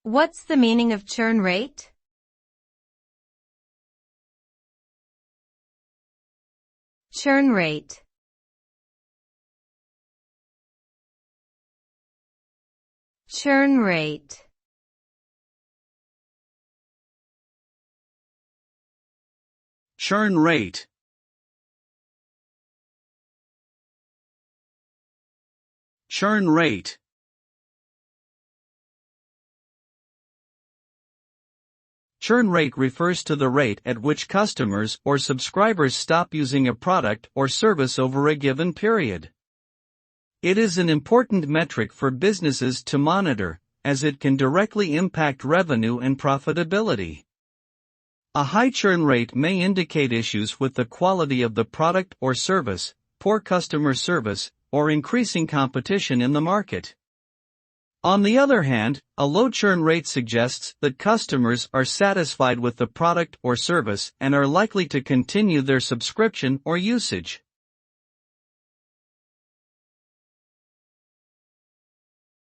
What's the meaning of churn rate? Churn rate. Churn rate. Churn rate. Churn rate. Churn rate refers to the rate at which customers or subscribers stop using a product or service over a given period. It is an important metric for businesses to monitor, as it can directly impact revenue and profitability. A high churn rate may indicate issues with the quality of the product or service, poor customer service, or increasing competition in the market. On the other hand, a low churn rate suggests that customers are satisfied with the product or service and are likely to continue their subscription or usage.